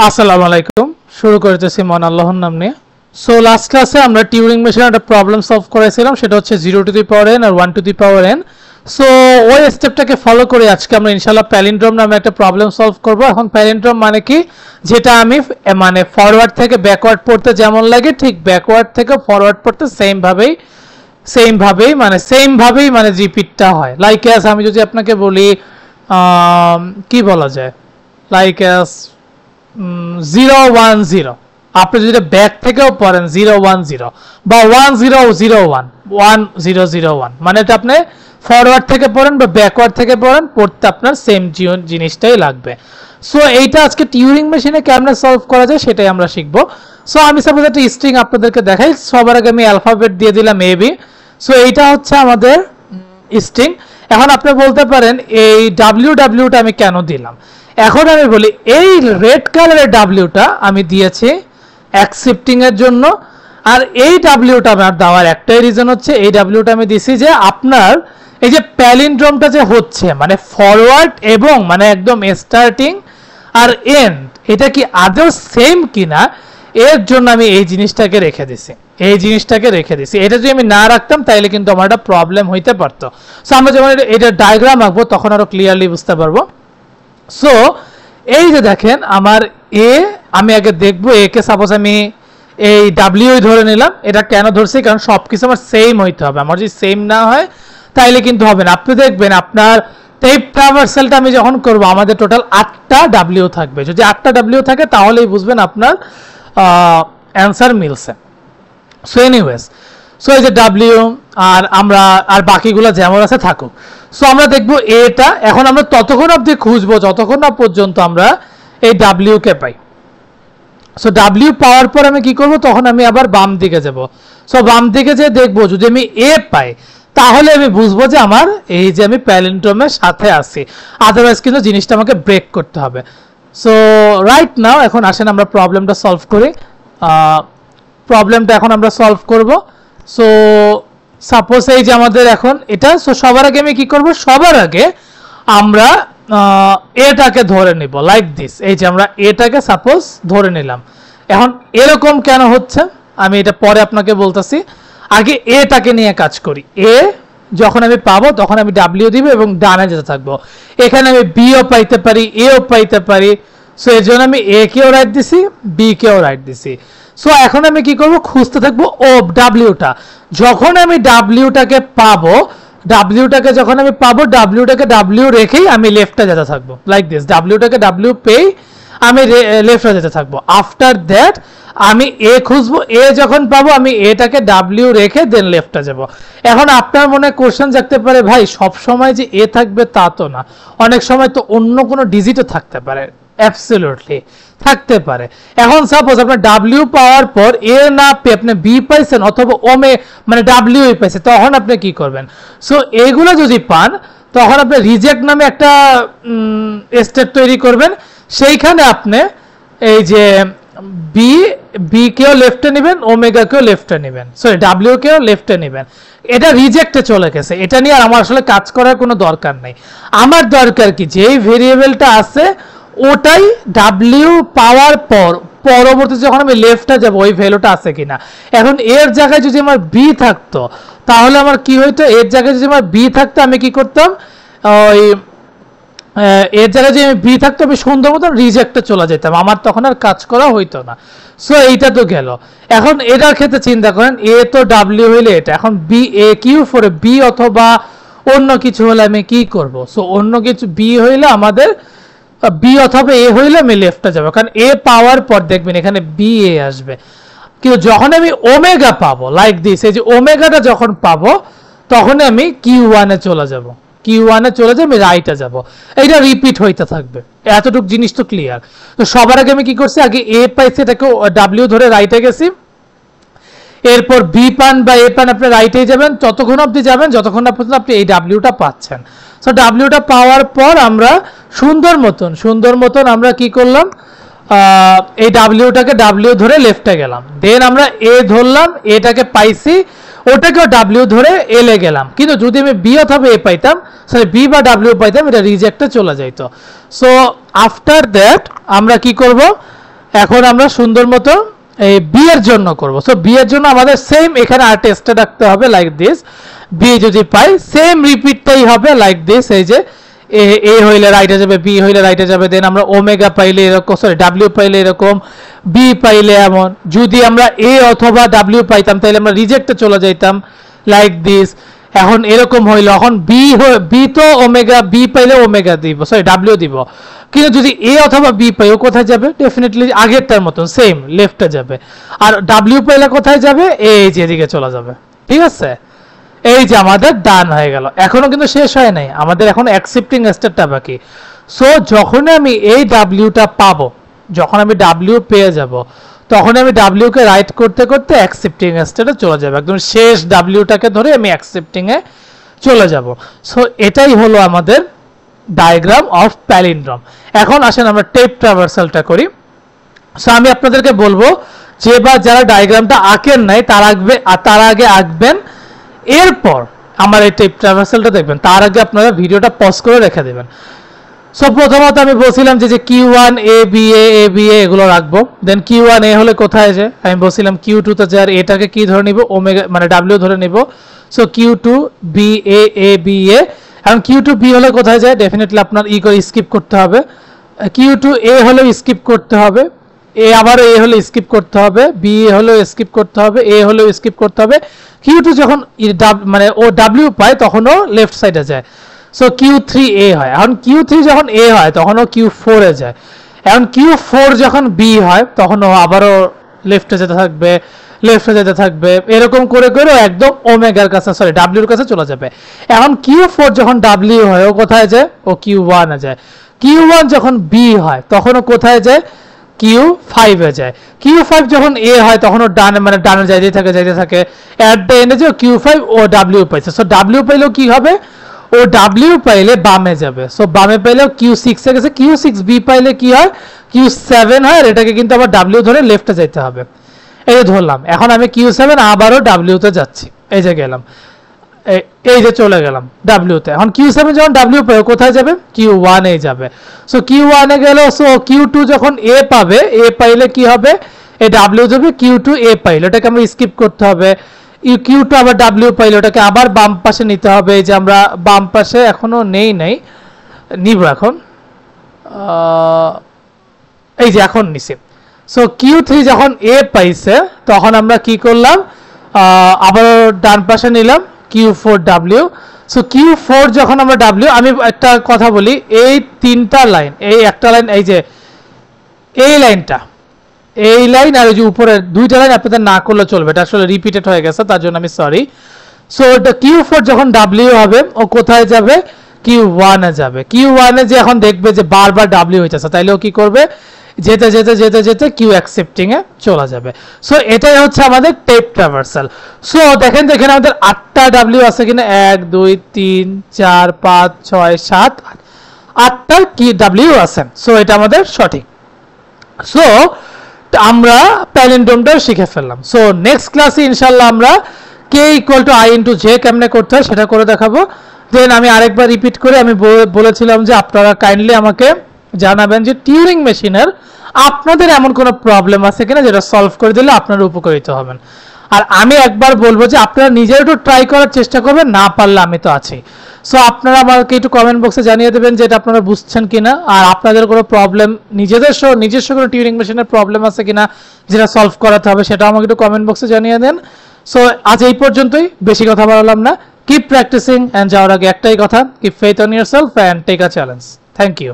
আসসালামু আলাইকুম। শুরু করতেছি মহান আল্লাহর নাম নিয়ে। সো লাস্ট ক্লাসে আমরা টিউরিং মেশিনের একটা প্রবলেম সলভ করেছিলাম, সেটা হচ্ছে 0 টু দি পাওয়ার n আর 1 to the power n। So ওই স্টেপটাকে ফলো করে আজকে আমরা ইনশাআল্লাহ প্যালিন্ড্রোম নামে একটা প্রবলেম সলভ করব। এখন প্যালিন্ড্রোম মানে কি, যেটা আমি মানে ফরওয়ার্ড থেকে ব্যাকওয়ার্ড পড়তে যেমন লাগে ঠিক ব্যাকওয়ার্ড থেকে ফরওয়ার্ড পড়তে সেম ভাবেই মানে রিপিটটা হয়। লাইক অ্যাজ আমি যদি আপনাকে বলি কি বলা যায়, লাইক অ্যাজ 010, আপনি যদি ব্যাক থেকেও পড়েন 010 বা 1001 মানে এটা আপনি ফরওয়ার্ড থেকে পড়েন বা ব্যাকওয়ার্ড থেকে পড়েন, পড়তে আপনার সেম জিনিসটাই লাগবে। সো এইটা আজকে টিউরিং মেশিনে কেমনে সলভ করা যায় সেটাই আমরা শিখবো। সো আমি সাপোজ একটা স্ট্রিং আপনাদেরকে দেখাই। সবার আগে আমি অ্যালফাবেট দিয়ে দিলাম এ বি। সো এইটা হচ্ছে আমাদের স্ট্রিং। এখন আপনি বলতে পারেন এই ডাব্লিউটা আমি কেন দিলাম। এখন আমি বলি এই রেড কালারের ডাব্লিউটা আমি দিয়েছি অ্যাকসেপ্টিং এর জন্য, আর এই ডাব্লিউটা আমার দেওয়ার একটাই রিজন হচ্ছে এই ডাব্লিউটা আমি দিছি যে আপনার এই যে প্যালিন্ড্রোমটা যে হচ্ছে মানে ফরওয়ার্ড এবং মানে একদম স্টার্টিং আর এন্ড, এটা কি আদৌ সেম কিনা এর জন্য আমি এই জিনিসটাকে রেখে দিছি। এটা যদি আমি না রাখতাম তাহলে কিন্তু আমার একটা প্রবলেম হইতে পারতো। সো আমরা যখন এটা ডায়াগ্রাম আঁকবো তখন আরো ক্লিয়ারলি বুঝতে পারবো। সো এই যে দেখেন আমার এ, আমি আগে দেখবো এ কে সাপোজ আমি এই ডাব্লিউ ধরে নিলাম। এটা কেন ধরছি, কারণ সবকিছু আমার সেম হইতে হবে। আমার যদি সেম না হয় তাইলে কিন্তু হবে না। আপনি দেখবেন আপনার টেপ ট্রাভার্সালটা আমি যখন করব আমাদের টোটাল 8টা ডাব্লিউ থাকবে। যদি 8টা ডাব্লিউ থাকে তাহলেই বুঝবেন আপনার অ্যান্সার মিলছে। সো এনিওয়েজ, সো এই যে ডাব্লিউ আর আমরা আর বাকিগুলো যেমন আছে থাকুক। সো আমরা দেখবো এটা এখন আমরা ততক্ষণ অবধি খুঁজবো যতক্ষণ না পর্যন্ত আমরা এই ডাব্লিউ কে পাই। সো ডাব্লিউ পাওয়ার পর আমি কি করব, তখন আমি আবার বাম দিকে যাব। সো বাম দিকে যে দেখবো যদি আমি এ পাই তাহলে আমি বুঝবো যে আমার এই যে আমি প্যালিন্ড্রোমের সাথে আছি, আদারওয়াইজ কিন্তু জিনিসটা আমাকে ব্রেক করতে হবে। সো রাইট নাও এখন আসেন আমরা প্রবলেমটা সলভ করি। প্রবলেমটা এখন আমরা সলভ করব। সো সাপোজ এই যে আমাদের এখন এটা, সো সবার আগে আমি কি করব, সবার আগে আমরা এটাকে ধরে নিব লাইক দিস। এই যে আমরা এটাকে সাপোজ ধরে নিলাম। এখন এরকম কেন হচ্ছে আমি এটা পরে আপনাকে বলতেছি, আগে এটাকে নিয়ে কাজ করি। এ যখন আমি পাবো তখন আমি ডাব্লিউ দিব এবং ডানে যেতে থাকবো। এখানে আমি বিও পাইতে পারি, এও পাইতে পারি। সো এর জন্য আমি এ কেও রাইট দিছি, বি কেও রাইট দিছি। সো এখন আমি কি করব, খুঁজতে থাকবো ও ডাব্লিউটা। যখন আমি ডাব্লিউটাকে পাবো, ডাব্লিউটাকে ডাব্লিউ রেখেই আমি লেফটে যেতে থাকবো লাইক দিস। ডাব্লিউটাকে ডাব্লিউ পেই আমি লেফটে যেতে থাকবো। আফটার দ্যাট আমি এ খুঁজবো, এ যখন পাবো আমি এটাকে ডাব্লিউ রেখে দেন লেফটে যাব। এখন আপনার মনে কোশ্চেন জাগতে পারে, ভাই সব সময় যে এ থাকবে তা তো না, অনেক সময় তো অন্য কোনো ডিজিটও থাকতে পারে। অ্যাবসলিউটলি থাকতে পারে। এখন সাপোজ আপনার ডাব্লিউ পাওয়ার পর এ না পেয়ে আপনি বি পাইছেন অথবা ওমে মানে ডাব্লিউ পাইছে, তখন আপনি কি করবেন। সো এগুলো যদি পান তখন আপনি রিজেক্ট নামে একটা স্টেপ তৈরি করবেন। সেইখানে আপনি এই যে বি কেও লেফটে নেবেন, ওমেগা কেও লেফটে নেবেন, সরি ডাব্লিউ কেও লেফটে নেবেন। এটা রিজেক্টে চলে গেছে, এটা নিয়ে আর আমার আসলে কাজ করার কোনো দরকার নেই। আমার দরকার কি, যেই ভেরিয়েবলটা আছে ওটাই ডাব্লিউ পাওয়ার পর পরবর্তী যখন আমি লেফটে যাব ওই ভ্যালুটা আছে কিনা। এখন এর জায়গায় যদি আমার বি থাকতো তাহলে আমার কি হইতো, এর জায়গায় যদি আমার বি থাকতো আমি কি করতাম, ওই এর জায়গায় যদি আমি বি থাকতো আমি সুন্দর মতন রিজেক্টে চলে যেতাম, আমার তখন আর কাজ করা হইতো না। সো এইটা তো গেল। এখন এটার ক্ষেত্রে চিন্তা করেন, এ তো ডাব্লিউ হইলে এটা, এখন বি এ কিউ ফরে বি অথবা অন্য কিছু হলে আমি কি করব। সো অন্য কিছু বি হইলে আমাদের বি অথবা এ হইলে আমি লেফটে যাবো, কারণ এ পাওয়ার পর দেখবেন এখানে বি এ আসবে। কিন্তু যখন আমি ওমেগা পাবো লাইক দিস, এই যে ওমেগাটা যখন পাবো তখন আমি কিউ ওয়ানে চলে যাব, আমি রাইটে যাব। এইটা রিপিট হইতে থাকবে। এতটুকু জিনিস তো ক্লিয়ার। তো সবার আগে আমি কি করছি, আগে এ পাইছি এটাকে ডাব্লিউ ধরে রাইটে গেছি, এরপর বি পান বা এ পান আপনি রাইটে যাবেন, ততক্ষণ অবধি যাবেন যতক্ষণ না পর্যন্ত আপনি এই ডাব্লিউটা পাচ্ছেন। সো ডাব্লিউটা পাওয়ার পর আমরা সুন্দর মতন আমরা কি করলাম, এই ডাব্লিউটাকে ডাব্লিউ ধরে লেফটে গেলাম, দেন আমরা এ ধরলাম, এটাকে পাইছি, ওটাকেও ডাব্লিউ ধরে এলে গেলাম। কিন্তু যদি আমি বি অথবা এ পাইতাম, সরি বি বা ডাব্লিউ পাইতাম, এটা রিজেক্টে চলে যাইতো। সো আফটার দ্যাট আমরা কি করব, এখন আমরা সুন্দর মতো এই বি এর জন্য করব। সো বি এর জন্য আমাদের সেম এখানে আর টেস্টে রাখতে হবে লাইক দিস। বি যদি পাই সেম রিপিটটাই হবে লাইক দিস। এই যে এ হইলে রাইটে যাবে, বি হইলে রাইটে যাবে, দেন আমরা ওমেগা পাইলে এরকম, সরি ডাব্লিউ পাইলে এরকম, বি পাইলে এমন। যদি আমরা এ অথবা ডাব্লিউ পাইতাম তাহলে আমরা রিজেক্টে চলে যাইতাম লাইক দিস। এখন এরকম হইলো, এখন বি তো ওমেগা, বি পাইলে ওমেগা দিব, সরি ডাব্লিউ দিব। কিন্তু যদি এ অথবা বি পাই, ও কোথায় যাবে? ডেফিনেটলি আগেরটার মতন সেম লেফটে যাবে। আর ডাব্লিউ পাইলে কোথায় যাবে? এই যে এদিকে চলে যাবে। ঠিক আছে, এই যে আমাদের ডান হয়ে গেল। এখনো কিন্তু শেষ হয় নাই, আমাদের এখন অ্যাকসেপ্টিং স্টেটটা বাকি। সো যখন আমি এই ডাব্লিউটা পাবো, যখন আমি ডাব্লিউ পেয়ে যাব, তখন আমি ডাব্লিউ কে রাইট করতে করতে অ্যাকসেপ্টিং স্টেটে চলে যাব, একদম শেষ ডাব্লিউটাকে ধরে আমি অ্যাকসেপ্টিং এ চলে যাব। সো এটাই হলো আমাদের ডায়াগ্রাম অফ প্যালিন্ড্রোম। এখন আসেন আমরা টেপ ট্রাভার্সালটা করি। সো আমি আপনাদেরকে বলবো যে বা যারা ডায়াগ্রামটা আঁকেন নাই তার আগে আঁকবেন, এরপর আমার এই টেপ ট্রাভার্সালটা দেখবেন। তার আগে আপনারা ভিডিওটা পজ করে রেখে দেবেন। সো প্রথমত আমি বলছিলাম যে Q1 A B A এগুলো রাখবো। দেন Q1 A হলে কোথায় যায়? আমি বলছিলাম Q2 তে যায়, এটাকে কি ধরে নিব? ওমেগা মানে W ধরে নিব। So Q2 B A B A। এখন Q2 B হলে কোথায় যায়? ডেফিনেটলি আপনার করে স্কিপ করতে হবে। Q2 A হলে স্কিপ করতে হবে, এ আবার এ হলে স্কিপ করতে হবে, বি হলে স্কিপ করতে হবে, এ হলে স্কিপ করতে হবে। Q2 যখন মানে ও W পায় তখন ও লেফট সাইডে যায়। সো Q3 A হয়। এখন Q3 যখন A হয় তখন ও Q4 এ যায়। এখন Q4 যখন B হয় তখন ও আবারও লেফটে যেতে থাকবে, লেফটে যেতে থাকবে, এরকম করে করে একদম ওমেগার কাছে, সরি ডাব্লিউর কাছে চলে যাবে। এখন Q4 যখন W হয় ও কোথায় যায়? ও Q1 এ যায়। Q1 যখন B হয় তখন ও কোথায় যায়? Q5 এ যায়। Q5 যখন A হয় তখন ও ডানে মানে ডানে যাইতে থাকে। এট দ্য এন্ডে যে Q5 ও W পাইছে। সো W পাইলেও কি হবে? ও W পাইলে বামে যাবে। সো বামে পাইলেও Q6 এ গেছে। Q6 B পাইলে কি হয়? Q7 হয়। আর এটাকে কিন্তু আবার W ধরে লেফটে যাইতে হবে। এই যে ধরলাম, এখন আমি Q7 আবারও W তে যাচ্ছি। এই যে গেলাম, এই যে চলে গেলাম W তে। এখন Q7 যখন W পাবে কোথায় যাবে? Q1 এ যাবে। সো Q1 এ গেল। সো Q2 যখন A পাবে, A পাইলে কি হবে? এই W যাবে, Q2 A পাইলে এটাকে আমরা স্কিপ করতে হবে। Q2 আবার W পাইলে ওটাকে আবার বাম পাশে নিতে হবে। এই যে আমরা বাম পাশে এখনো নাই নিব এখন, এই যে এখন নিছি। সো Q3 যখন A পাইছে তখন আমরা কি করলাম? আবার ডান পাশে নিলাম Q4 W। সো Q4 যখন আমরা W, আমি একটা কথা বলি, এই তিনটা লাইন, এই একটা লাইন, এই যে এই লাইনটা, এই লাইন আর এই যে উপরের দুইটা লাইন আপনাদের না করলে চলবে, এটা আসলে রিপিটেড হয়ে গেছে, তার জন্য আমি সরি। সো Q4 যখন W হবে ও কোথায় যাবে? Q1 এ যাবে। Q1 এ যে এখন দেখবে যে বারবার W হইতেছে, তাইলে ও কি করবে? যেতে যেতে যেতে যেতে Q অ্যাকসেপ্টিং এ চলে যাবে। সো এটাই হচ্ছে আমাদের টেপ ট্রাভার্সাল। সো দেখেন তো এখানে আমাদের 8টা W আছে কিনা? 1 2 3 4 5 6 7 8টা কি W আছে। সো এটা আমাদের সঠিক। সো আমরা প্যালিন্ড্রোমটা শিখে ফেললাম। সো নেক্সট ক্লাসে ইনশাআল্লাহ আমরা k = i * j কেমনে করতে হয় সেটা করে দেখাবো। দেন আমি আরেকবার রিপিট করে আমি বলেছিলাম যে আপনারা কাইন্ডলি আমাকে জানাবেন যে টিউরিং মেশিনের আপনাদের এমন কোনো প্রবলেম আছে কিনা যেটা সলভ করে দিলে আপনারা উপকৃত হবেন। আর আমি একবার বলবো যে আপনারা নিজেরা একটু ট্রাই করার চেষ্টা করবেন, না পারলে আমি তো আছি। সো আপনারা আমাকে একটু কমেন্ট বক্সে জানিয়ে দেবেন যে এটা আপনারা বুঝছেন কিনা, আর আপনাদের কোনো প্রবলেম নিজস্ব কোনো টিউরিং মেশিনের প্রবলেম আছে কিনা যেটা সলভ করাতে হবে সেটা আমাকে একটু কমেন্ট বক্সে জানিয়ে দেন। সো আজ এই পর্যন্তই, বেশি কথা বললাম না। কিপ প্র্যাকটিসিং, এন্ড যাওয়ার আগে একটাই কথা, keep faith on yourself and take a challenge. Thank you.